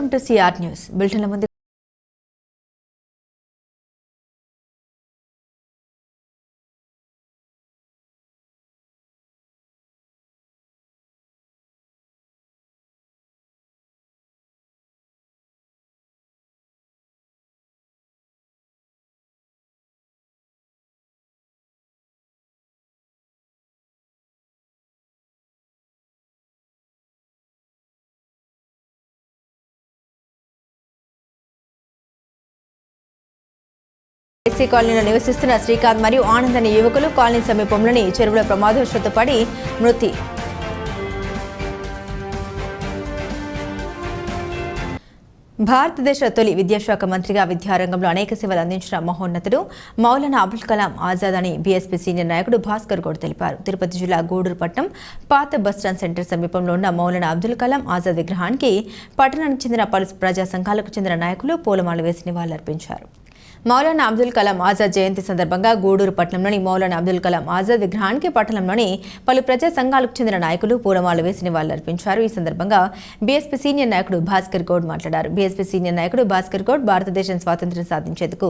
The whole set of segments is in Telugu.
వెల్కమ్ టు సిఆర్ న్యూస్ బులెటిన్ల ముందు ఏసీ కాలనీలో నివసిస్తున్న శ్రీకాంత్ మరియు ఆనంద్ అనే యువకులు కాలనీ సమీపంలోని చెరువులో ప్రమాదవశాత్తు పడి మృతి. భారతదేశ తొలి విద్యాశాఖ మంత్రిగా విద్యారంగంలో అనేక సేవలు అందించిన మహోన్నతుడు మౌలానా అబుల్ కలాం ఆజాద్ అని బీఎస్పీ సీనియర్ నాయకుడు భాస్కర్ గౌడ్ తెలిపారు. తిరుపతి జిల్లా గూడూరు పట్టణం పాత బస్టాండ్ సెంటర్ సమీపంలో ఉన్న మౌలానా అబ్దుల్ కలాం ఆజాద్ విగ్రహానికి పట్టణానికి చెందిన పలు ప్రజా సంఘాలకు చెందిన నాయకులు పూలమాల వేసి నివాళులర్పించారు. మౌలానా అబ్దుల్ కలాం ఆజాద్ జయంతి సందర్భంగా గూడూరు పట్టణంలోని మౌలానా అబ్దుల్ కలాం ఆజాద్ విగ్రహానికి పట్టణంలోని పలు ప్రజా సంఘాలకు చెందిన నాయకులు పూలమాల వేసి నివాళులర్పించారు. ఈ సందర్భంగా బీఎస్పీ సీనియర్ నాయకుడు భాస్కర్ గౌడ్ మాట్లాడారు. బీఎస్పీ సీనియర్ నాయకుడు భాస్కర్ గౌడ్ భారతదేశం స్వాతంత్ర్యం సాధించేందుకు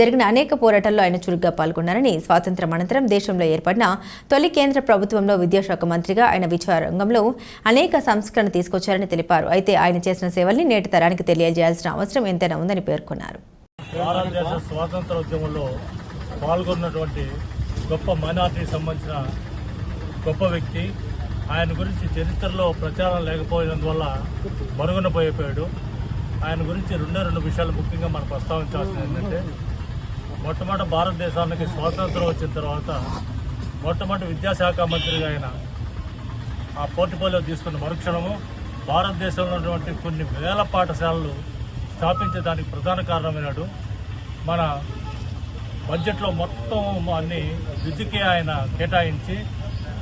జరిగిన అనేక పోరాటాల్లో ఆయన చురుగ్గా పాల్గొన్నారని, స్వాతంత్ర్యం అనంతరం దేశంలో ఏర్పడిన తొలి కేంద్ర ప్రభుత్వంలో విద్యాశాఖ మంత్రిగా ఆయన విద్యారంగంలో అనేక సంస్కరణ తీసుకొచ్చారని తెలిపారు. అయితే ఆయన చేసిన సేవల్ని నేటి తరానికి తెలియజేయాల్సిన అవసరం ఎంతైనా ఉందని పేర్కొన్నారు. భారతదేశ స్వాతంత్ర ఉద్యమంలో పాల్గొన్నటువంటి గొప్ప మైనార్టీకి సంబంధించిన గొప్ప వ్యక్తి. ఆయన గురించి చరిత్రలో ప్రచారం లేకపోయినందువల్ల మరుగున పోయిపోయాడు. ఆయన గురించి రెండు విషయాలు ముఖ్యంగా మనం ప్రస్తావించాల్సింది ఏంటంటే, మొట్టమొదటి భారతదేశానికి స్వాతంత్రం వచ్చిన తర్వాత మొట్టమొదటి విద్యాశాఖ మంత్రిగా ఆయన ఆ పోర్ట్ఫోలియో తీసుకున్న మరుక్షణము భారతదేశంలో ఉన్నటువంటి కొన్ని వేల పాఠశాలలు స్థాపించడానికి ప్రధాన కారణమైనాడు. మన బడ్జెట్లో మొత్తం అన్ని విద్యకి ఆయన కేటాయించి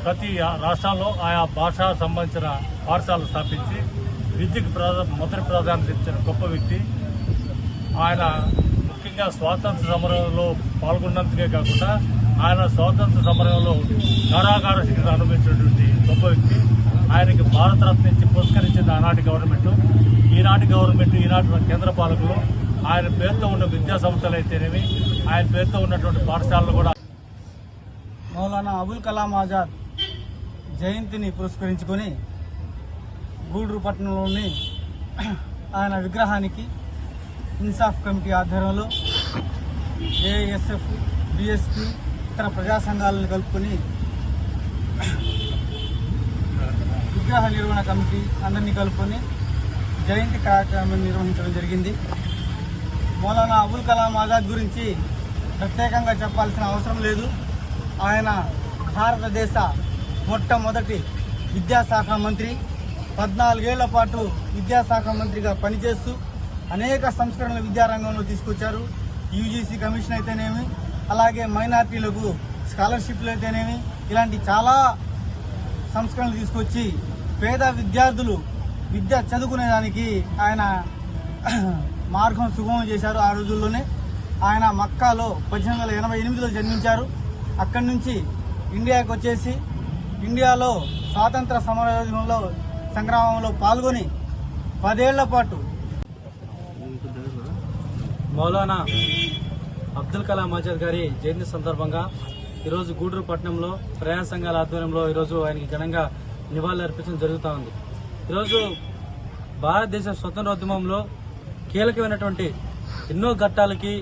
ప్రతి రాష్ట్రాల్లో ఆయా భాషా సంబంధించిన పాఠశాలలు స్థాపించి విద్యకు మొదటి ప్రాధాన్యత ఇచ్చిన గొప్ప వ్యక్తి ఆయన. ముఖ్యంగా స్వాతంత్ర సమరంలో పాల్గొన్నందుకే కాకుండా ఆయన స్వాతంత్ర సమరంలో కారాగార శిక్షణ అనుభవించినటువంటి గొప్ప వ్యక్తి. ఆయనకి భారతరత్న నుంచి పురస్కరించింది ఆనాటి గవర్నమెంట్. ఈనాటి గవర్నమెంట్, ఈనాటి కేంద్ర పాలకులు ఆయన పేరుతో ఉన్న విద్యా సంస్థలు అయితేనేమి, ఆయన పేరుతో ఉన్నటువంటి పాఠశాలలు కూడా. మౌలానా అబుల్ కలాం ఆజాద్ జయంతిని పురస్కరించుకొని గూడూరు పట్టణంలోని ఆయన విగ్రహానికి ఇన్సాఫ్ కమిటీ ఆధ్వర్యంలో ఏఎస్ఎఫ్, బీఎస్పీ, ఇతర ప్రజా సంఘాలను కలుపుకొని విగ్రహ నిర్వహణ కమిటీ అందరినీ కలుపుకొని జయంతి కార్యక్రమం నిర్వహించడం జరిగింది. మౌలానా అబుల్ కలాం ఆజాద్ గురించి ప్రత్యేకంగా చెప్పాల్సిన అవసరం లేదు. ఆయన భారతదేశ మొట్టమొదటి విద్యాశాఖ మంత్రి. 14 ఏళ్ల పాటు విద్యాశాఖ మంత్రిగా పనిచేస్తూ అనేక సంస్కరణలు విద్యారంగంలో తీసుకొచ్చారు. యూజీసీ కమిషన్ అయితేనేమి, అలాగే మైనార్టీలకు స్కాలర్షిప్లు అయితేనేమి, ఇలాంటి చాలా సంస్కరణలు తీసుకొచ్చి పేద విద్యార్థులు విద్య చదువుకునేదానికి ఆయన మార్గం సుగమం చేశారు. ఆ రోజుల్లోనే ఆయన మక్కాలో 1888లో జన్మించారు. అక్కడి నుంచి ఇండియాకి వచ్చేసి ఇండియాలో స్వాతంత్ర సమరోద్యమంలో సంగ్రామంలో పాల్గొని 10 ఏళ్ల పాటు మౌలానా అబ్దుల్ కలాం ఆజాద్ గారి జయంతి సందర్భంగా ఈరోజు గూడూరు పట్టణంలో ప్రజా సంఘాల ఆధ్వర్యంలో ఈరోజు ఆయనకి ఘనంగా నివాళులు అర్పించడం జరుగుతూ ఉంది. ఈరోజు భారతదేశ స్వతంత్రోద్యమంలో కీలకమైనటువంటి ఎన్నో ఘట్టాలకి,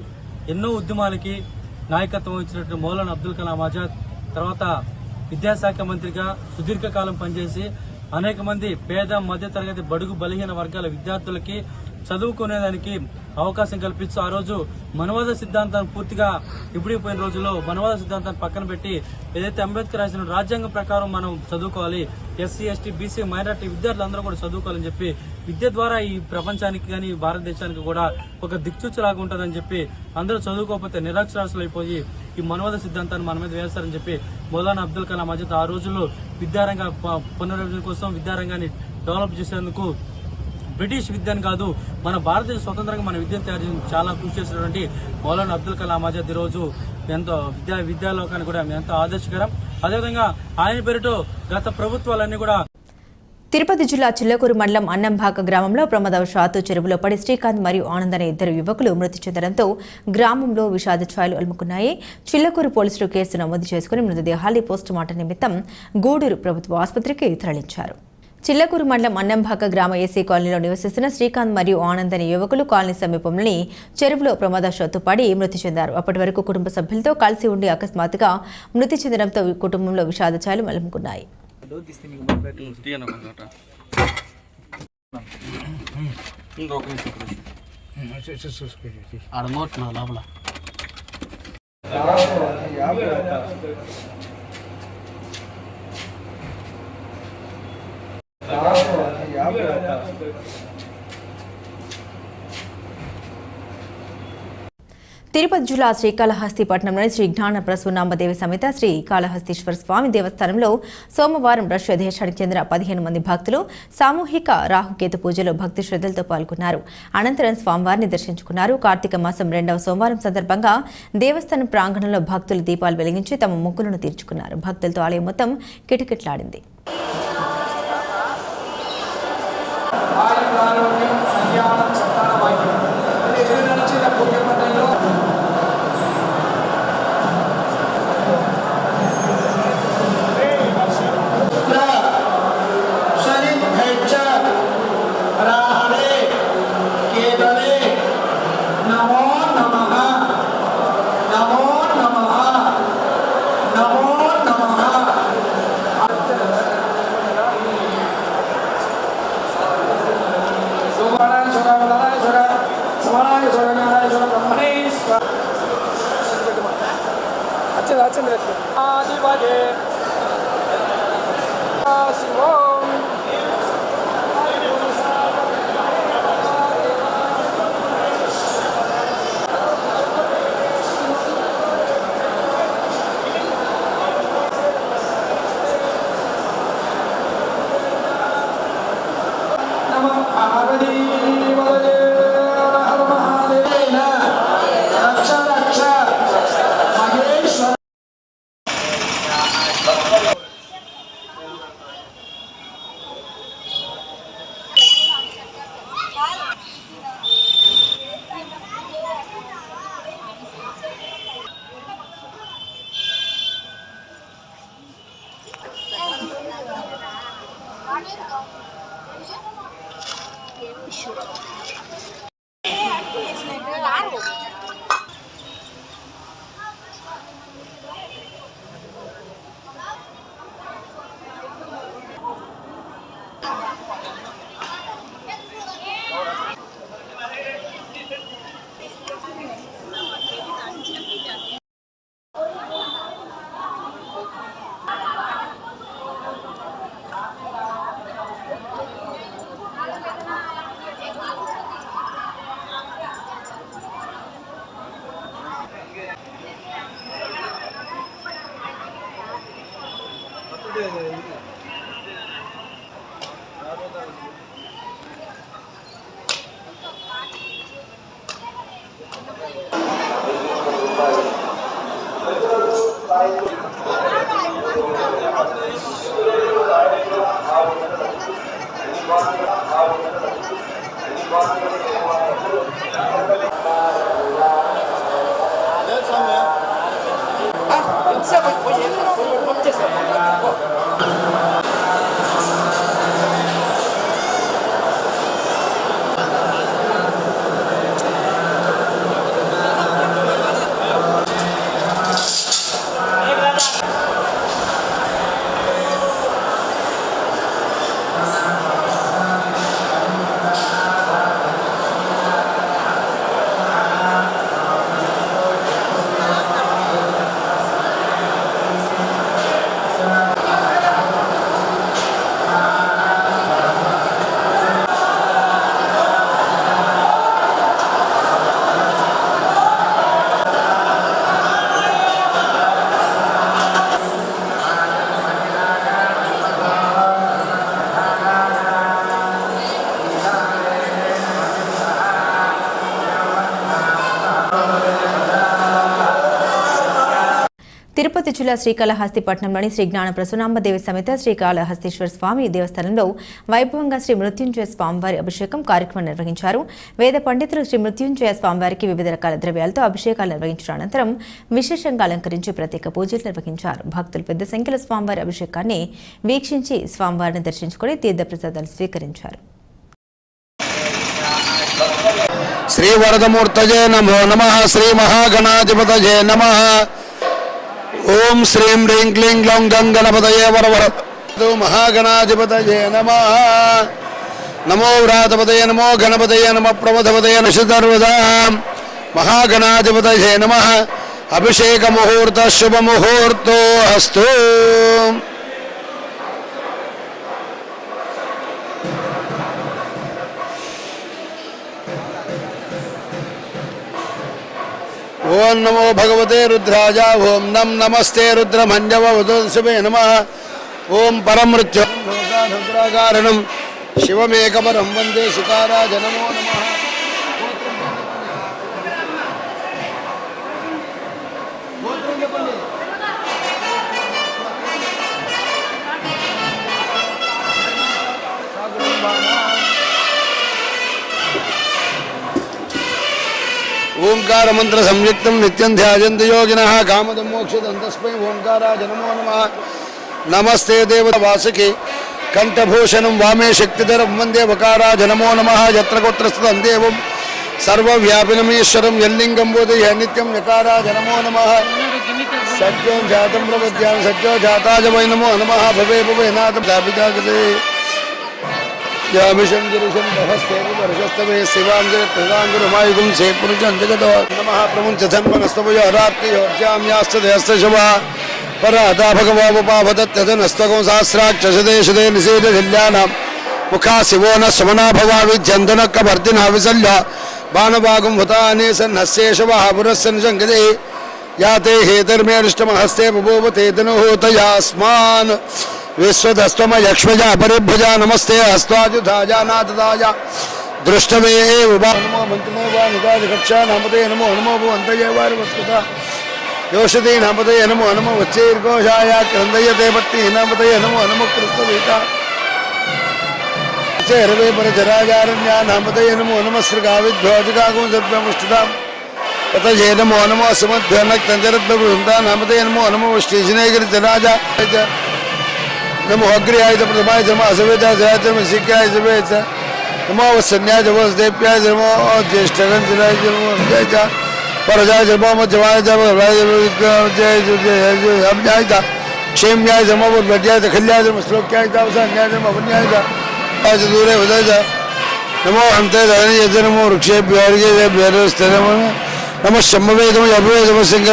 ఎన్నో ఉద్యమాలకి నాయకత్వం వహించినటువంటి మౌలానా అబ్దుల్ కలాం ఆజాద్ తర్వాత విద్యాశాఖ మంత్రిగా సుదీర్ఘకాలం పనిచేసి అనేక మంది పేద మధ్యతరగతి బడుగు బలహీన వర్గాల విద్యార్థులకి చదువుకునేదానికి అవకాశం కల్పిస్తూ ఆ రోజు మనవాద సిద్ధాంతాన్ని పూర్తిగా ఇప్పుడిపోయిన రోజుల్లో మనవాద సిద్ధాంతాన్ని పక్కన పెట్టి ఏదైతే అంబేద్కర్ రాసిన రాజ్యాంగం ప్రకారం మనం చదువుకోవాలి, ఎస్సీ, ఎస్టీ, బీసీ, మైనార్టీ విద్యార్థులందరూ కూడా చదువుకోవాలని చెప్పి విద్య ద్వారా ఈ ప్రపంచానికి కానీ భారతదేశానికి కూడా ఒక దిక్సూచిలాగా ఉంటుందని చెప్పి అందరూ చదువుకోకపోతే నిరక్షరాస్యులు అయిపోయి ఈ మనవాద సిద్ధాంతాన్ని మన మీద వేస్తారని చెప్పి మౌలానా అబ్దుల్ కలాం ఆజాద్ ఆ రోజుల్లో విద్యారంగ పునర్విభజన కోసం విద్యారంగాన్ని డెవలప్ చేసేందుకు బ్రిటిష్ విద్యను కాదు, మన భారతదేశ స్వతంత్రంగా మన విద్యను తయారు చేసి చాలా కృషి చేసినటువంటి మౌలానా అబ్దుల్ కలాం ఆజాద్ ఈరోజు ఎంతో విద్యాలోకానికి కూడా ఎంతో ఆదర్శకరం. అదేవిధంగా ఆయన పేరుతో గత ప్రభుత్వాలన్నీ కూడా తిరుపతి జిల్లా చిల్లకూరు మండలం అన్నంభాక గ్రామంలో ప్రమాదవశాత్తు చెరువులో పడి శ్రీకాంత్ మరియు ఆనంద్ అనే ఇద్దరు యువకులు మృతి చెందడంతో గ్రామంలో విషాద ఛాయలు అలుముకున్నాయి. చిల్లకూరు పోలీసులు కేసు నమోదు చేసుకుని మృతదేహాన్ని పోస్టుమార్టం నిమిత్తం గూడూరు ప్రభుత్వ ఆసుపత్రికి తరలించారు. చిల్లకూరు మండలం అన్నంభాక గ్రామ ఏసీ కాలనీలో నివసిస్తున్న శ్రీకాంత్ మరియు ఆనంద్ అనే యువకులు కాలనీ సమీపంలోని చెరువులో ప్రమాదవశాత్తు పడి మృతి చెందారు. అప్పటి వరకు కుటుంబ సభ్యులతో కలిసి ఉండి అకస్మాత్తుగా మృతి చెందడంతో కుటుంబంలో విషాద ఛాయలు అలుముకున్నాయి. తిరుపతి జిల్లా శ్రీకాళహస్తి పట్టణంలోని శ్రీ జ్ఞాన ప్రసూనాంబదేవి సమేత శ్రీ కాళహస్తీశ్వర స్వామి దేవస్థానంలో సోమవారం రష్యా దేశానికి చెందిన 15 మంది భక్తులు సామూహిక రాహుకేతు పూజలో భక్తి శ్రద్ధలతో పాల్గొన్నారు. అనంతరం స్వామివారిని దర్శించుకున్నారు. కార్తీక మాసం 2వ సోమవారం సందర్భంగా దేవస్థానం ప్రాంగణంలో భక్తులు దీపాలు వెలిగించి తమ మొక్కులను తీర్చుకున్నారు. భక్తులతో ఆలయం మొత్తం కిటకిటలాడింది. తిరుపతి జిల్లా శ్రీకాళహస్తి పట్టణంలోని శ్రీ జ్ఞాన ప్రసన్నాంబదేవి సమేత శ్రీకాళహస్తీశ్వర స్వామి దేవస్థానంలో వైభవంగా శ్రీ మృత్యుంజయ స్వామివారి అభిషేకం కార్యక్రమం నిర్వహించారు. వేద పండితులు శ్రీ మృత్యుంజయ స్వామివారికి వివిధ రకాల ద్రవ్యాలతో అభిషేకాలు నిర్వహించిన అనంతరం విశేషంగా అలంకరించి ప్రత్యేక పూజలు నిర్వహించారు. భక్తులు పెద్ద సంఖ్యలో స్వామివారి అభిషేకాన్ని వీక్షించి స్వామివారిని దర్శించుకుని తీర్థప్రసాదాలు స్వీకరించారు. శ్రీ వరదమూర్తజే నమో నమః. శ్రీ మహాగణాధిపతయే నమః. ఓం శ్రీం హ్రీం క్లీం గ్లౌం గం గణపతయే వరవర మహాగణాధిపతయే నమః. నమో వ్రాతపతయే నమో గణపతయే నమః ప్రమథపతయే నశితర్వదా మహాగణాధిపతయే నమః. అభిషేక ముహూర్త శుభ ముహూర్తో అస్తు. ఓం నమో భగవతే రుద్రాజ. ఓం నమస్తే రుద్రమంజవధుశుభే నమః. ఓం పరమృత్యుకారణం శివమేకపరం వందే శికారాజ నమో నమః. ఓంకార మంత్ర సంయుక్తం నిత్యం ధ్యాయంతి యోగినః కామదం మోక్షదం తస్మై ఓంకారాయ నమో నమః. నమస్తే దేవవాసుకి కంఠభూషణం వామే శక్తిధరం వందే వకారాయ నమో నమః. యత్ర కుత్ర స్థితం దేవం సర్వవ్యాపినమీశ్వరం యల్లింగం బోధయ నిత్యం యకారాయ నమో నమః. సత్యం జాతం ప్రపద్యాం సత్యో జాతాయ వై నమో నమః. భవే భవే నాథం జాపితాగతే యామిషం గిరిశం బహస్తేవి వర్షస్తవే శివాంజలి ప్రదాంగురమాయుగం సే పురుషంజగదో నమః. ప్రముంచ ధన్వనస్తవయో రాత్రియోర్జామ్యాస్తదయస్తశుభ పరాదా భగవాముపావదత్యదనస్తకం సహస్రాక్షసదే నిషేధ జిల్లానాం ముఖా శివో న సుమనా భవావి జంధునక్కవర్తిన విశల్య బాణభాగం హుతానే సన్నస్యేషవ పురస్సన్ శంకదే యాతే హేతర్మేరిష్టమహస్తే బభూవ తేతను హోతయాస్మాన్ విశ్వదస్త్వమయక్ష్మజ పరిభుజ నమస్తే హస్వాజుధాజ నాథదాజ దృష్టమే నమో మంత్రినే వా నిదాజ కక్షా నామతే నమో నమో భువంతయే వారి వస్కుత యోషధీ నామతయ నమో నమో వచ్చేర్ఘోషాయ క్రందయతే పత్తి నామతయ నమో నమో కృష్ణవీత హరవే పరచరాజారణ్యా నామతయ నమో నమ సృగావిద్భోజకాగం సద్భ్యముష్టితాం తతజే నమో నమో సుమద్భ్యనక్తంజరద్భృందా నామతయ నమో నమో శ్రీశనేగిరి జరాజ నమో అగ్ర్యాయ ప్రథమాయ నమో అసవేజాయ జయాచ శిఖ్యాయ శివేచ నమో వత్సన్యాయ వసుదేవ్యాయ నమో జ్యేష్ఠగంజనాయ నమో జయ परजाय जमो मध्यमाय जमो जय अभिन्याय था क्षेम्याय जमो वड्याय खल्याय जमो श्लोक्याय था वसान्याय जमो अभिन्याय था आज दूरे उदय था नमो हंते धरणी यज नमो वृक्षेभ्यो अर्घ्येभ्यो नमः शम्भवे नमो अभवे नमः सिंह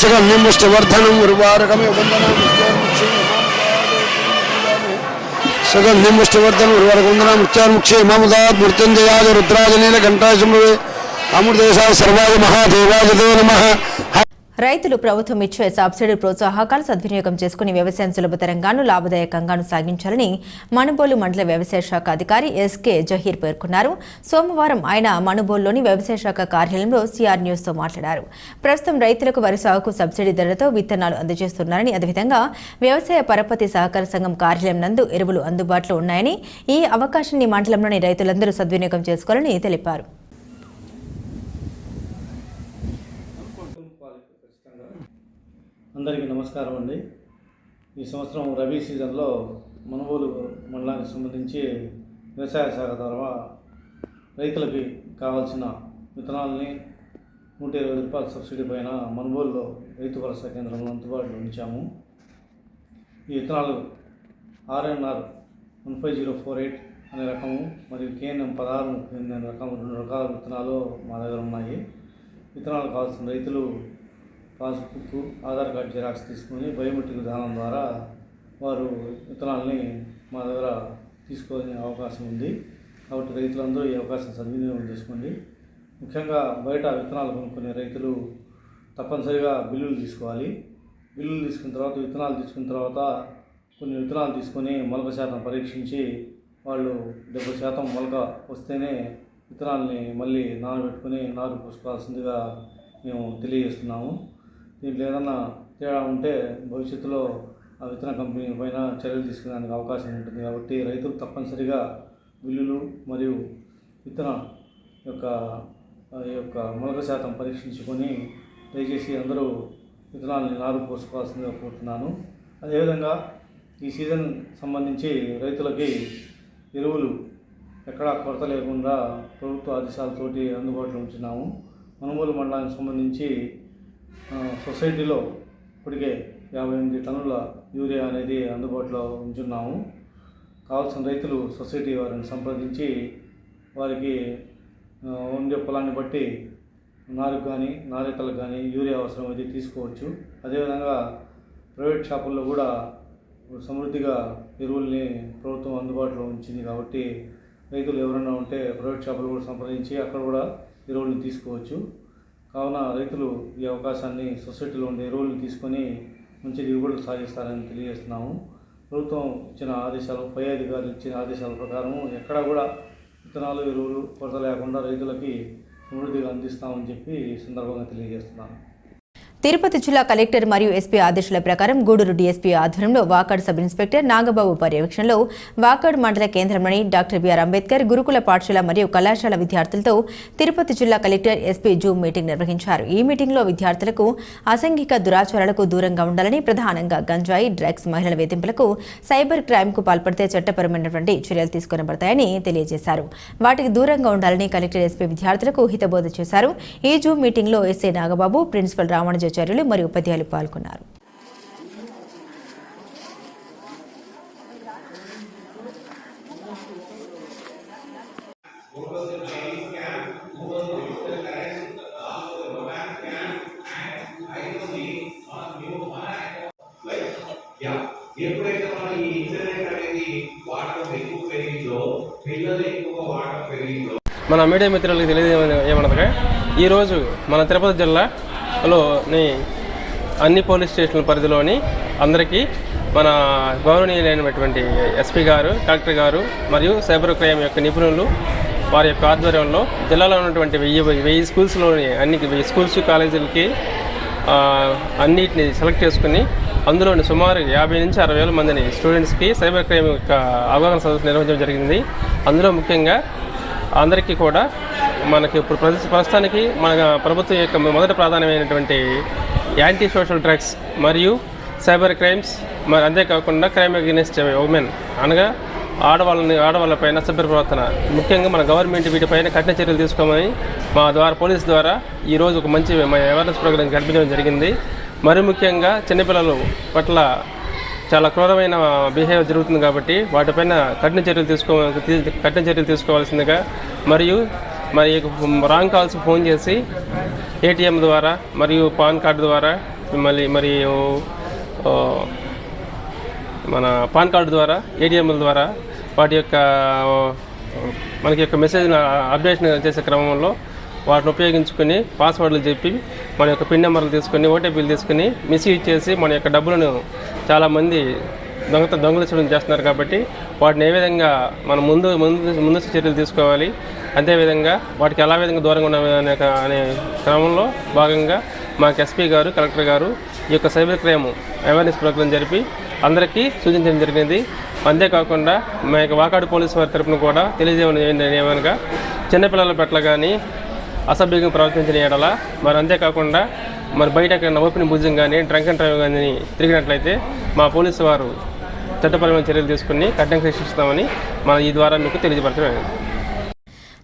सुगंधिमुष्टवर्धनम उर्वारकमेव वंदना सुगंधिमुष्टवर्धन उर्वारक वंदना मृत्युर्मुक्षे मामुदात मृत्युंजयाज रुद्राज नीलकंठाय शंभवे अमृतेशाय सर्वाय महादेवाय नमः. రైతులు ప్రభుత్వం ఇచ్చే సబ్సిడీ ప్రోత్సాహకాలు సద్వినియోగం చేసుకుని వ్యవసాయం సులభతరంగాను లాభదాయకంగాను సాగించాలని మనుబోలు మండల వ్యవసాయ శాఖ అధికారి ఎస్కే జహీర్ పేర్కొన్నారు. సోమవారం ఆయన మనుబోలులోని వ్యవసాయ శాఖ కార్యాలయంలో సిఆర్ న్యూస్తో మాట్లాడారు. ప్రస్తుతం రైతులకు వరి సాగుకు సబ్సిడీ ధరలతో విత్తనాలు అందజేస్తున్నారని, అదేవిధంగా వ్యవసాయ పరపతి సహకార సంఘం కార్యాలయం నందు ఎరువులు అందుబాటులో ఉన్నాయని, ఈ అవకాశాన్ని మండలంలోని రైతులందరూ సద్వినియోగం చేసుకోవాలని తెలిపారు. అందరికీ నమస్కారం అండి. ఈ సంవత్సరం రబీ సీజన్లో మనుబోలు మండలానికి సంబంధించి వ్యవసాయ శాఖ ద్వారా రైతులకి కావాల్సిన విత్తనాలని 120 రూపాయల సబ్సిడీ పైన మనుబోలులో రైతు భరోసా కేంద్రంలో అందుబాటులో ఉంచాము. ఈ విత్తనాలు RNR 15048 అనే రకము మరియు KNM 16 రకం 2 రకాల విత్తనాలు మా దగ్గర ఉన్నాయి. విత్తనాలు కావాల్సిన రైతులు పాస్బుక్, ఆధార్ కార్డు జిరాక్స్ తీసుకుని బయోమెట్రిక్ విధానం ద్వారా వారు విత్తనాలని మా దగ్గర తీసుకునే అవకాశం ఉంది. కాబట్టి రైతులందరూ ఈ అవకాశం సద్వినియోగం చేసుకోండి. ముఖ్యంగా బయట విత్తనాలు కొనుక్కునే రైతులు తప్పనిసరిగా బిల్లులు తీసుకోవాలి. బిల్లులు తీసుకున్న తర్వాత విత్తనాలు తీసుకున్న తర్వాత కొన్ని విత్తనాలు తీసుకొని మొలక శాతం పరీక్షించి వాళ్ళు 70% మొలక వస్తేనే విత్తనాలని మళ్ళీ నానబెట్టుకొని నారు పోసుకోవాల్సిందిగా మేము తెలియజేస్తున్నాము. దీంట్లో ఏదన్నా తేడా ఉంటే భవిష్యత్తులో ఆ విత్తన కంపెనీ పైన చర్యలు తీసుకునేందుకు అవకాశం ఉంటుంది. కాబట్టి రైతులు తప్పనిసరిగా బిల్లులు మరియు విత్తన యొక్క మొలక శాతం పరీక్షించుకొని దయచేసి అందరూ విత్తనాలని నారు పోసుకోవాల్సిందిగా కోరుతున్నాను. అదేవిధంగా ఈ సీజన్ సంబంధించి రైతులకి ఎరువులు ఎక్కడా కొరత లేకుండా ప్రభుత్వ ఆదేశాలతోటి అందుబాటులో ఉంచున్నాము. మనుమూలు మండలానికి సంబంధించి సొసైటీలో ఇప్పటికే 58 టన్నుల యూరియా అనేది అందుబాటులో ఉంచున్నాము. కావాల్సిన రైతులు సొసైటీ వారిని సంప్రదించి వారికి ఉండే పొలాన్ని బట్టి నారుకు కానీ నారేతలకు కానీ యూరియా అవసరం అయితే తీసుకోవచ్చు. అదేవిధంగా ప్రైవేట్ షాపుల్లో కూడా సమృద్ధిగా ఎరువుల్ని ప్రభుత్వం అందుబాటులో ఉంచింది. కాబట్టి రైతులు ఎవరైనా ఉంటే ప్రైవేట్ షాపులు కూడా సంప్రదించి అక్కడ కూడా ఎరువుల్ని తీసుకోవచ్చు. కావున రైతులు ఈ అవకాశాన్ని సొసైటీలో ఉండే ఎరువులను తీసుకొని మంచి దిగుబడులు సాధిస్తారని తెలియజేస్తున్నాము. ప్రభుత్వం ఇచ్చిన ఆదేశాలు, పై అధికారులు ఇచ్చిన ఆదేశాల ప్రకారం ఎక్కడా కూడా విత్తనాలు ఎరువులు కొరత లేకుండా రైతులకి సమృద్ధిగా అందిస్తామని చెప్పి ఈ సందర్భంగా తెలియజేస్తున్నాను. తిరుపతి జిల్లా కలెక్టర్ మరియు ఎస్పీ ఆదేశాల ప్రకారం గూడూరు డీఎస్పీ ఆధ్వర్యంలో వాకాడ్ సబ్ ఇన్స్పెక్టర్ నాగబాబు పర్యవేక్షణలో వాకాడ్ మండల కేంద్రంలోని డాక్టర్ బిఆర్ అంబేద్కర్ గురుకుల పాఠశాల మరియు కళాశాల విద్యార్థులతో తిరుపతి జిల్లా కలెక్టర్ ఎస్పీ జూమ్ మీటింగ్ నిర్వహించారు. ఈ మీటింగ్లో విద్యార్థులకు అసాంఘిక దురాచారాలకు దూరంగా ఉండాలని, ప్రధానంగా గంజాయి, డ్రగ్స్, మహిళల వేధింపులకు, సైబర్ క్రైమ్కు పాల్పడితే చట్టపరమైనటువంటి చర్యలు తీసుకొనబడతాయని తెలియజేశారు. వాటికి దూరంగా ఉండాలని కలెక్టర్ ఎస్పీ విద్యార్థులకు హితబోధ చేశారు. ఈ జూమ్ మీటింగ్లో ఎస్ఐ నాగబాబు, ప్రిన్సిపల్ రామానుజాచార్యులు మరియు ఉపాధ్యాయులు పాల్గొన్నారు. ఎప్పుడైతే మనం ఈ ఇంటర్నెట్ అనేది వాడటం ఎక్కువ పెరిగిందో, పిల్లలు ఎక్కువ వాడటం పెరిగిందో, మన మీడియా మిత్రులకు తెలియజేయమనగా ఈరోజు మన తిరుపతి జిల్లాలోని అన్ని పోలీస్ స్టేషన్ల పరిధిలోని అందరికీ మన గౌరవనీయులైనటువంటి ఎస్పీ గారు, కలెక్టర్ గారు మరియు సైబర్ క్రైమ్ యొక్క నిపుణులు వారి యొక్క ఆధ్వర్యంలో జిల్లాలో ఉన్నటువంటి 1000 స్కూల్స్లోని అన్ని స్కూల్స్, కాలేజీలకి అన్నిటిని సెలెక్ట్ చేసుకుని అందులోని సుమారు 50 నుంచి 60,000 మందిని స్టూడెంట్స్కి సైబర్ క్రైమ్ యొక్క అవగాహన సదస్సు నిర్వహించడం జరిగింది. అందులో ముఖ్యంగా అందరికీ కూడా మనకి ఇప్పుడు ప్రస్తుతానికి మన ప్రభుత్వం యొక్క మొదటి ప్రాధాన్యమైనటువంటి యాంటీ సోషల్ డ్రగ్స్ మరియు సైబర్ క్రైమ్స్, మరి అంతేకాకుండా క్రైమ్ అగెయిన్స్ట్ ఉమెన్ అనగా ఆడవాళ్ళపైన సభ్య ప్రవర్తన, ముఖ్యంగా మన గవర్నమెంట్ వీటిపైన కఠిన చర్యలు తీసుకోమని మా ద్వారా పోలీసు ద్వారా ఈరోజు ఒక మంచి అవేర్నెస్ ప్రోగ్రాం కల్పించడం జరిగింది. మరి ముఖ్యంగా చిన్నపిల్లలు పట్ల చాలా క్రూరమైన బిహేవియర్ జరుగుతుంది కాబట్టి వాటిపైన కఠిన చర్యలు తీసుకోవాల్సిందిగా మరియు రాంగ్ కాల్స్ ఫోన్ చేసి ఏటీఎం ద్వారా మరియు పాన్ కార్డు ద్వారా మరియు మన పాన్ కార్డు ద్వారా ఏటీఎంల ద్వారా వాటి యొక్క మనకి యొక్క మెసేజ్ అప్డేషన్ చేసే క్రమంలో వాటిని ఉపయోగించుకొని పాస్వర్డ్లు చెప్పి మన యొక్క పిన్ నెంబర్లు తీసుకొని ఓటీపీలు తీసుకుని మిస్యూజ్ చేసి మన యొక్క డబ్బులను చాలామంది దొంగలించడం చేస్తున్నారు. కాబట్టి వాటిని ఏ విధంగా మనం ముందస్తు చర్యలు తీసుకోవాలి, అంతేవిధంగా వాటికి ఎలా విధంగా దూరంగా ఉండాలి అనే క్రమంలో భాగంగా మాకు ఎస్పీ గారు, కలెక్టర్ గారు ఈ యొక్క సైబర్ క్రైమ్ అవేర్నెస్ ప్రోగ్రాం జరిపి అందరికీ సూచించడం జరిగింది. అంతేకాకుండా మా యొక్క వాకాడు పోలీసు వారి తరఫున కూడా తెలియజేయమనగా చిన్నపిల్లల పట్ల కానీ అసభ్యంగా ప్రవర్తించిన ఎడల, మరి అంతేకాకుండా బయట ఓపెన్ బుజ్జింగ్ కానీ డ్రంక్ అండ్ డ్రైవ్ కానీ తిరిగినట్లయితే మా పోలీసు వారు చట్టపరమైన చర్యలు తీసుకుని కఠినంగా శిక్షిస్తామని ఈ ద్వారా మీకు తెలియజేయబడుతున్నాను.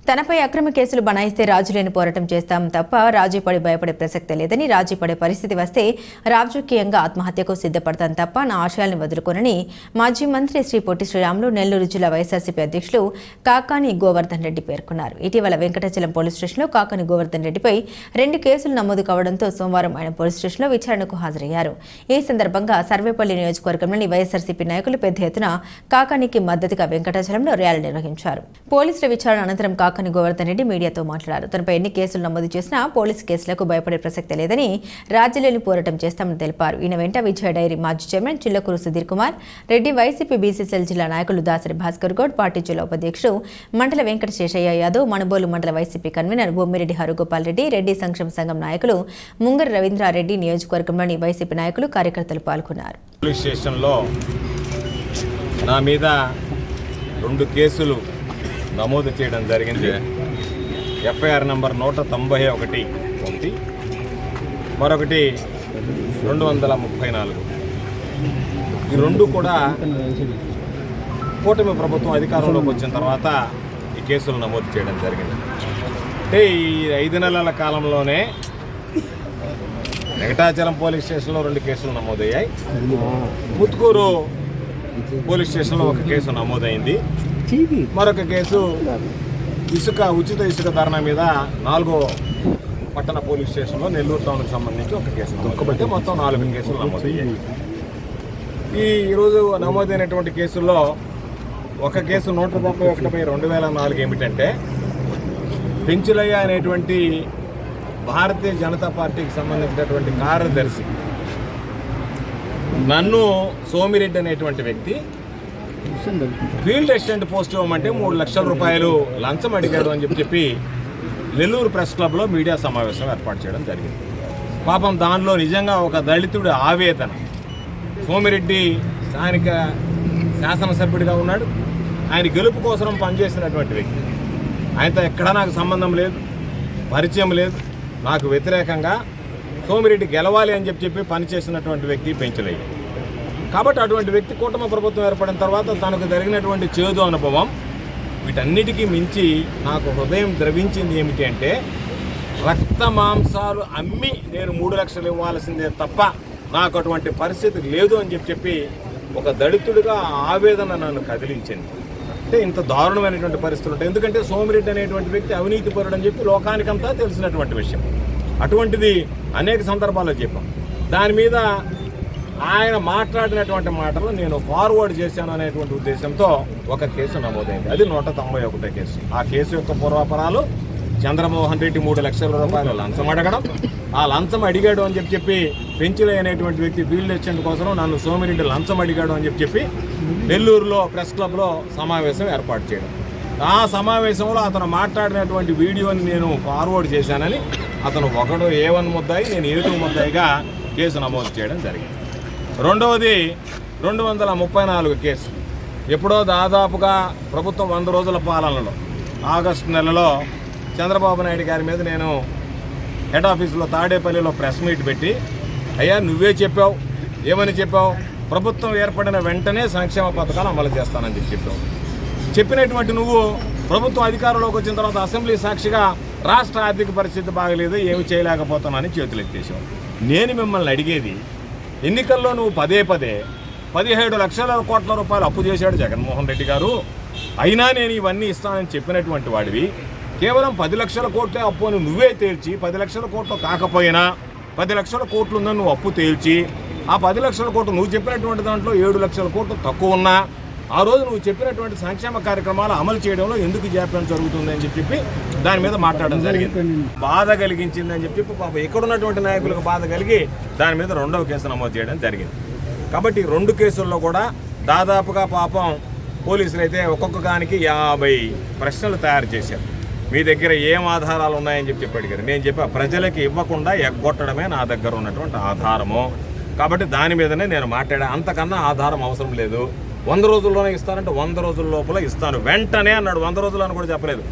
తనపై అక్రమ కేసులు బనాయిస్తే రాజీలేని పోరాటం చేస్తాం తప్ప రాజీ పడి భయపడే ప్రసక్తే లేదని, రాజీ పడే పరిస్థితి వస్తే రాజకీయంగా ఆత్మహత్యకు సిద్ధపడతాం తప్ప నా ఆశయాల్ని వదులుకోనని మాజీ మంత్రి శ్రీ పొట్టి శ్రీరాములు నెల్లూరు జిల్లా వైఎస్ఆర్సీపీ అధ్యక్షులు కాకాని గోవర్ధన్ రెడ్డి పేర్కొన్నారు. ఇటీవల వెంకటాచలం పోలీస్ స్టేషన్లో కాకాని గోవర్ధన్ రెడ్డిపై 2 కేసులు నమోదు కావడంతో సోమవారం ఆయన పోలీస్ స్టేషన్లో విచారణకు హాజరయ్యారు. ఈ సందర్భంగా సర్వేపల్లి నియోజకవర్గంలోని వైఎస్ఆర్సీపీ నాయకులు పెద్ద ఎత్తున కాకానికి మద్దతుగా వెంకటాచలంలో ర్యాలీ నిర్వహించారు. పోలీసుల విచారణ అనంతరం కాకాని గోవర్ధన్ రెడ్డి మీడియాతో మాట్లాడారు. తనపై ఎన్ని కేసులు నమోదు చేసినా పోలీసు కేసులకు భయపడే ప్రసక్తే లేదని, రాజీలేని పోరాటం చేస్తామని తెలిపారు. ఈయన వెంట విజయ డైరీ మాజీ chairman Chillakuru Sudheer Kumar Reddy, YCP BCCL జిల్లా నాయకులు దాసరి భాస్కర్ గౌడ్, పార్టీ జిల్లా ఉపాధ్యక్షుడు మండల వెంకట శేషయ్య యాదవ్, మణబోలు మండల వైసీపీ కన్వీనర్ బొమ్మిరెడ్డి హరుగోపాల్ రెడ్డి, రెడ్డి సంక్షేమ సంఘం నాయకులు ముంగర రవీంద్రారెడ్డి, నియోజకవర్గంలోని వైసీపీ నాయకులు కార్యకర్తలు పాల్గొన్నారు. పోలీస్ స్టేషన్లో నా మీద 2 కేసులు నమోదు చేయడం జరిగింది. ఎఫ్ఐఆర్ నంబర్ 191 ఒకటి, మరొకటి 234. ఈ 2 కూడా కూటమి ప్రభుత్వం అధికారంలోకి వచ్చిన తర్వాత ఈ కేసులు నమోదు చేయడం జరిగింది. అంటే ఈ 5 నెలల కాలంలోనే వెంకటాచలం పోలీస్ స్టేషన్లో 2 కేసులు నమోదయ్యాయి. ముత్తుకూరు పోలీస్ స్టేషన్లో 1 కేసు నమోదైంది. మరొక కేసు ఉచిత ఇసుక ధర్నా మీద 4వ పట్టణ పోలీస్ స్టేషన్లో నెల్లూరు టౌన్కి సంబంధించి 1 కేసు నమోదు. మొత్తం 4 కేసులు నమోదయ్యాయి. ఈరోజు నమోదైనటువంటి కేసుల్లో 1 కేసు 131/2004 ఏమిటంటే, పెంచులయ్య అనేటువంటి భారతీయ జనతా పార్టీకి సంబంధించినటువంటి కార్యదర్శి నన్ను సోమిరెడ్డి అనేటువంటి వ్యక్తి ఫీల్డ్ అసిస్టెంట్ పోస్ట్ ఇవ్వమంటే 3 లక్షల రూపాయలు లంచం అడిగాడు అని చెప్పి నెల్లూరు ప్రెస్ క్లబ్లో మీడియా సమావేశం ఏర్పాటు చేయడం జరిగింది. పాపం దానిలో నిజంగా ఒక దళితుడి ఆవేదన. సోమిరెడ్డి స్థానిక శాసనసభ్యుడిగా ఉన్నాడు. ఆయన గెలుపు కోసం పనిచేసినటువంటి వ్యక్తి. ఆయనతో ఎక్కడా నాకు సంబంధం లేదు, పరిచయం లేదు. నాకు వ్యతిరేకంగా సోమిరెడ్డి గెలవాలి అని చెప్పి పనిచేసినటువంటి వ్యక్తి పెంచలేదు. కాబట్టి అటువంటి వ్యక్తి కూటమి ప్రభుత్వం ఏర్పడిన తర్వాత తనకు జరిగినటువంటి చేదు అనుభవం, వీటన్నిటికీ మించి నాకు హృదయం ద్రవించింది ఏమిటి అంటే, రక్త మాంసాలు అమ్మి నేను 3 లక్షలు ఇవ్వాల్సిందే తప్ప నాకు అటువంటి పరిస్థితి లేదు అని చెప్పి ఒక దళితుడిగా ఆవేదన నన్ను కదిలించింది. అంటే ఇంత దారుణమైనటువంటి పరిస్థితులు ఉంటాయి. ఎందుకంటే సోమిరెడ్డి అనేటువంటి వ్యక్తి అవినీతిపరుడు అని చెప్పి లోకానికంతా తెలిసినటువంటి విషయం. అటువంటిది అనేక సందర్భాల్లో చెప్పాం. దాని మీద ఆయన మాట్లాడినటువంటి మాటలు నేను ఫార్వర్డ్ చేశాను అనేటువంటి ఉద్దేశంతో 1 కేసు నమోదైంది. అది 191 కేసు. ఆ కేసు యొక్క పూర్వాపరాలు చంద్రమోహన్ రెడ్డి 3 లక్షల రూపాయలు లంచం అడగడం, ఆ లంచం అడిగాడు అని చెప్పి పెంచులయ్య అనేటువంటి వ్యక్తి ఫీల్డ్ అసిస్టెంట్ కోసం నన్ను సోమిరెడ్డి లంచం అడిగాడు అని చెప్పి నెల్లూరులో ప్రెస్ క్లబ్లో సమావేశం ఏర్పాటు చేయడం. ఆ సమావేశంలో అతను మాట్లాడినటువంటి వీడియోని నేను ఫార్వర్డ్ చేశానని అతను ఒకడు A1 ముద్దాయి, నేను A2 ముద్దాయిగా కేసు నమోదు చేయడం జరిగింది. రెండవది 234 కేసు. ఎప్పుడో దాదాపుగా ప్రభుత్వం 100 రోజుల పాలనలో ఆగస్టు నెలలో చంద్రబాబు నాయుడు గారి మీద నేను హెడ్ ఆఫీసులో తాడేపల్లిలో ప్రెస్ మీట్ పెట్టి, అయ్యా నువ్వే చెప్పావు, ఏమని చెప్పావు, ప్రభుత్వం ఏర్పడిన వెంటనే సంక్షేమ పథకాలు అమలు చేస్తానని చెప్పావు. చెప్పినటువంటి నువ్వు ప్రభుత్వం అధికారంలోకి వచ్చిన తర్వాత అసెంబ్లీ సాక్షిగా రాష్ట్ర ఆర్థిక పరిస్థితి బాగలేదు, ఏమి చేయలేకపోతున్నానని చేతులు ఎత్తేసావు. నేను మిమ్మల్ని అడిగేది, ఎన్నికల్లో నువ్వు పదే 17 లక్షల కోట్ల రూపాయలు అప్పు చేశాడు జగన్మోహన్ రెడ్డి గారు, అయినా నేను ఇవన్నీ ఇస్తానని చెప్పినటువంటి వాడివి, కేవలం 10 లక్షల కోట్లే అప్పు అని నువ్వే తేల్చి, 10 లక్షల కోట్లు కాకపోయినా 10 లక్షల కోట్లు ఉందని నువ్వు అప్పు తేల్చి, ఆ 10 లక్షల కోట్లు నువ్వు చెప్పినటువంటి దాంట్లో 7 లక్షల కోట్లు తక్కువ ఉన్నా ఆ రోజు నువ్వు చెప్పినటువంటి సంక్షేమ కార్యక్రమాలు అమలు చేయడంలో ఎందుకు జాప్యం జరుగుతుందని చెప్పి దాని మీద మాట్లాడడం జరిగింది. బాధ కలిగించిందని చెప్పి పాపం ఎక్కడున్నటువంటి నాయకులకు బాధ కలిగి దాని మీద 2వ కేసు నమోదు చేయడం జరిగింది. కాబట్టి 2 కేసుల్లో కూడా దాదాపుగా పాపం పోలీసులు అయితే ఒక్కొక్క దానికి 50 ప్రశ్నలు తయారు చేశారు. మీ దగ్గర ఏం ఆధారాలు ఉన్నాయని చెప్పి అడిగారు. నేను చెప్పా, ప్రజలకి ఇవ్వకుండా ఎగ్గొట్టడమే నా దగ్గర ఉన్నటువంటి ఆధారము. కాబట్టి దాని మీదనే నేను మాట్లాడా. అంతకన్నా ఆధారం అవసరం లేదు. 100 రోజుల్లోనే ఇస్తానంటే 100 రోజుల లోపల ఇస్తాను వెంటనే అన్నాడు. 100 రోజులు అని కూడా చెప్పలేదు.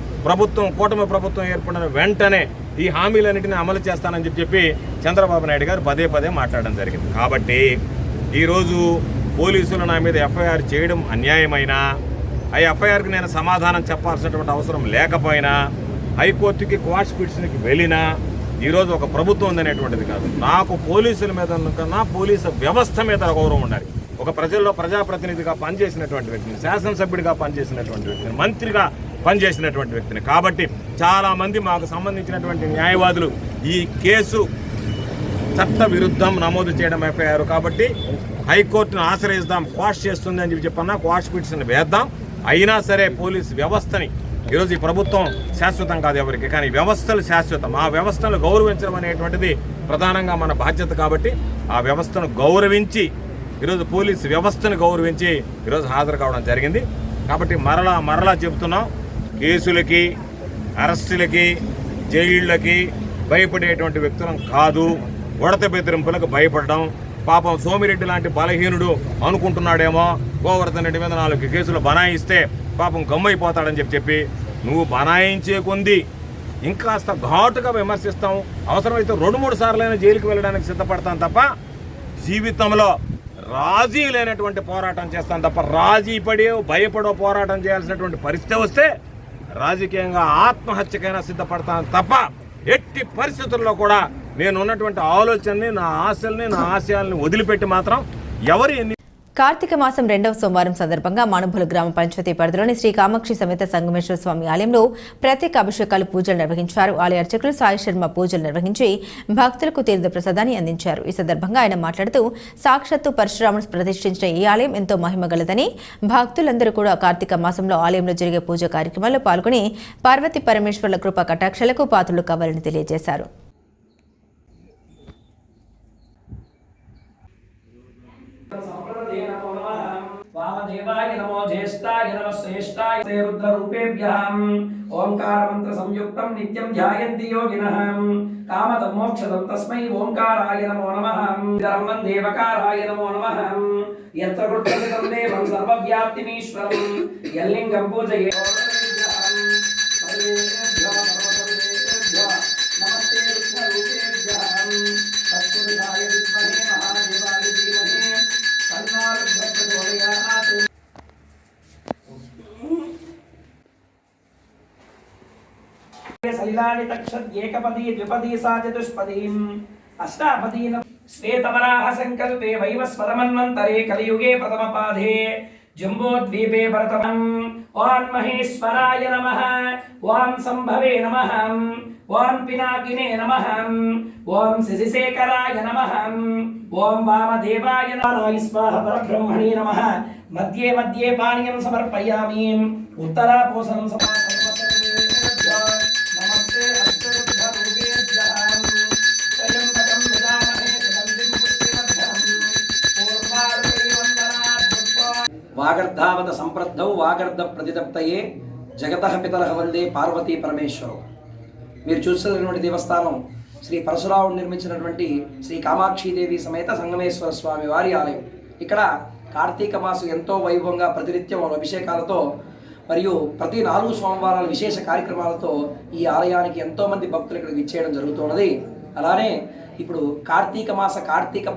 కూటమి ప్రభుత్వం ఏర్పడిన వెంటనే ఈ హామీలన్నింటినీ అమలు చేస్తానని చెప్పి చంద్రబాబు నాయుడు గారు పదే మాట్లాడడం జరిగింది. కాబట్టి ఈరోజు పోలీసులు నా మీద ఎఫ్ఐఆర్ చేయడం అన్యాయమైనా, ఆ ఎఫ్ఐఆర్కి నేను సమాధానం చెప్పాల్సినటువంటి అవసరం లేకపోయినా, హైకోర్టుకి క్వాష్ పిటిషన్కి వెళ్ళినా ఈరోజు ఒక ప్రభుత్వం ఉందనేటువంటిది కాదు. నాకు పోలీసుల మీద కన్నా పోలీసు వ్యవస్థ మీద గౌరవం ఉండాలి. ఒక ప్రజల్లో ప్రజాప్రతినిధిగా పనిచేసినటువంటి వ్యక్తిని, శాసనసభ్యుడిగా పనిచేసినటువంటి వ్యక్తిని, మంత్రిగా పనిచేసినటువంటి వ్యక్తిని. కాబట్టి చాలామంది మాకు సంబంధించినటువంటి న్యాయవాదులు ఈ కేసు చట్ట విరుద్ధం నమోదు చేయడం ఎఫ్ఐఆర్ కాబట్టి హైకోర్టును ఆశ్రయిస్తాం, క్వాష్ చేస్తుంది అని చెప్పన్నా క్వాష్ పిటిషన్ వేద్దాం. అయినా సరే పోలీసు వ్యవస్థని ఈరోజు ఈ ప్రభుత్వం శాశ్వతం కాదు ఎవరికి, కానీ వ్యవస్థలు శాశ్వతం. ఆ వ్యవస్థను గౌరవించడం అనేటువంటిది ప్రధానంగా మన బాధ్యత. కాబట్టి ఆ వ్యవస్థను గౌరవించి ఈరోజు పోలీసు వ్యవస్థను గౌరవించి ఈరోజు హాజరు కావడం జరిగింది. కాబట్టి మరలా చెబుతున్నాం, కేసులకి, అరెస్టులకి, జైళ్ళకి భయపడేటువంటి వ్యక్తులం కాదు. ఉడత బెదిరింపులకు భయపడడం, పాపం సోమిరెడ్డి లాంటి బలహీనుడు అనుకుంటున్నాడేమో గోవర్ధన్ రెడ్డి మీద 4 కేసులు బనాయిస్తే పాపం గమ్మైపోతాడని చెప్పి నువ్వు బనాయించే కొంది ఇంకాస్త ఘాటుగా విమర్శిస్తాం. అవసరమైతే 2-3 సార్లైనా జైలుకి వెళ్ళడానికి సిద్ధపడతాం తప్ప జీవితంలో రాజీ లేనటువంటి పోరాటం చేస్తాం తప్ప రాజీ పడే భయపడో పోరాటం చేయాల్సినటువంటి పరిస్థితి వస్తే రాజకీయంగా ఆత్మహత్యకైనా సిద్ధపడతాను తప్ప ఎట్టి పరిస్థితుల్లో కూడా నేను ఉన్నటువంటి ఆలోచనని, నా ఆశల్ని, నా ఆశయాల్ని వదిలిపెట్టి మాత్రం ఎవరు ఎన్ని. కార్తీక మాసం 2వ సోమవారం సందర్భంగా మనుబులు గ్రామ పంచాయతీ పరిధిలోని శ్రీ కామాక్షి సమేత సంగమేశ్వర స్వామి ఆలయంలో ప్రత్యేక అభిషేకాలు, పూజలు నిర్వహించారు. ఆలయ అర్చకులు సాయి శర్మ పూజలు నిర్వహించి భక్తులకు తీర్థ ప్రసాదాన్ని అందించారు. ఈ సందర్భంగా ఆయన మాట్లాడుతూ సాక్షాత్తు పరశురాముడు ప్రతిష్ఠించిన ఈ ఆలయం ఎంతో మహిమగలదని, భక్తులందరూ కూడా కార్తీక మాసంలో ఆలయంలో జరిగే పూజ కార్యక్రమాల్లో పాల్గొని పార్వతీ పరమేశ్వర్ల కృపా కటాక్షలకు పాత్రలు కావాలని తెలియజేశారు. वामदेवाय नमो ज्येष्ठाय नमः श्रेष्ठाय रुद्ररूपेभ्यः ओंकार मंत्र संयुक्तं नित्यं ध्यायन्ति योगिनः कामदं मोक्षदं तस्मै ओंकाराय नमो नमः धर्मं देवकाराय नमो नमः यत्र कृतं देवं सर्वव्याप्तिमीश्वरं यल्लिंगं पूजये नमस्ते रुद्ररूपेभ्यः तत्पुरुषाय विद्महे महादेवाय धीमहि तन्नो रुद्रप्रचोदयात् सलिलानि तक्षद् एकपदी द्विपदी सा चतुष्पदीम् अष्टापदी श्वेतवराह संकल्पे वैवस्वतमन्वन्तरे कलियुगे प्रथमपादे जम्बोद्वीपे भरतमम् ओं महेश्वराय नमः ओं संभवे नमः ओं पिनाकिने नमः ओं शिशिशेखराय नमः ओं वामदेवाय नमः स्वाहा परब्रह्मणे नमः मध्ये मध्ये पानीयं समर्पयामि उत्तरापोषणं नमस्ते अष्टरुद्ररूपेभ्यः त्र्यम्बकं यजामहे सुगन्धिं पुष्टिवर्धनम् पूर्वार्कैवन्दनात् वागर्धावत संप्रद्धौ वागर्ध प्रतिदप्तये जगतः पितरः वंदे पार्वती परमेश्वरौ. మీరు చూస్తున్నటువంటి దేవస్థానం శ్రీ పరశురాముడు నిర్మించినటువంటి శ్రీ కామాక్షీదేవి సమేత సంగమేశ్వర స్వామి వారి ఆలయం. ఇక్కడ కార్తీక మాసం ఎంతో వైభవంగా ప్రతినిత్యం అభిషేకాలతో మరియు ప్రతి 4 సోమవారాల విశేష కార్యక్రమాలతో ఈ ఆలయానికి ఎంతోమంది భక్తులు ఇక్కడ విచ్చేయడం జరుగుతున్నది. అలానే ఇప్పుడు కార్తీక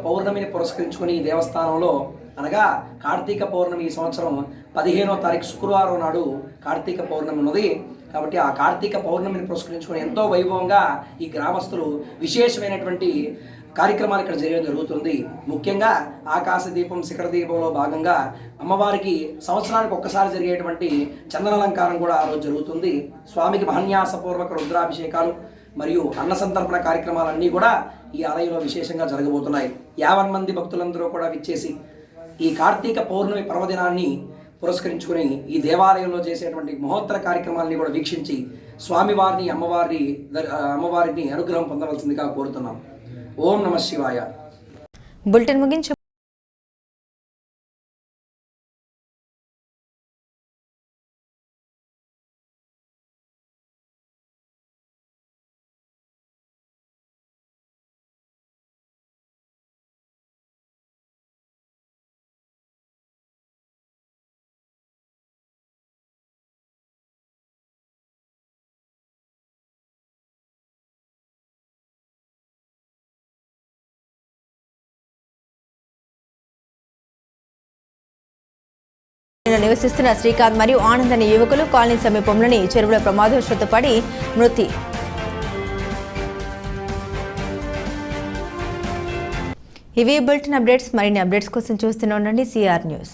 పౌర్ణమిని పురస్కరించుకుని ఈ దేవస్థానంలో అనగా కార్తీక పౌర్ణమి ఈ సంవత్సరం 15వ తారీఖు శుక్రవారం నాడు కార్తీక పౌర్ణమి ఉన్నది. కాబట్టి ఆ కార్తీక పౌర్ణమిని పురస్కరించుకొని ఎంతో వైభవంగా ఈ గ్రామస్తులు విశేషమైనటువంటి కార్యక్రమాలు ఇక్కడ చేయడం జరుగుతుంది. ముఖ్యంగా ఆకాశ దీపం, శిఖర దీపంలో భాగంగా అమ్మవారికి సంవత్సరానికి ఒక్కసారి జరిగేటువంటి చందనాలంకారం కూడా ఆ రోజు జరుగుతుంది. స్వామికి మహన్యాసపూర్వక రుద్రాభిషేకాలు మరియు అన్న సంతర్పణ కార్యక్రమాలన్నీ కూడా ఈ ఆలయంలో విశేషంగా జరగబోతున్నాయి. 50 మంది భక్తులందరూ కూడా విచ్చేసి ఈ కార్తీక పౌర్ణమి పర్వదినాన్ని పురస్కరించుకుని ఈ దేవాలయంలో చేసేటువంటి మహోత్తర కార్యక్రమాలని కూడా వీక్షించి స్వామివారిని అమ్మవారిని అనుగ్రహం పొందవలసిందిగా కోరుతున్నాం. ఓం నమః శివాయ. బులెటిన్ ముగించే కాలనీలో నివసిస్తున్న శ్రీకాంత్ మరియు ఆనంద్ అనే యువకులు కాలనీ సమీపంలోని చెరువులో ప్రమాదవశాత్తు పడి మృతి. ఇవి బులెటిన్ అప్డేట్స్. మరిన్ని అప్డేట్స్ కోసం చూస్తూనే ఉండండి CR న్యూస్.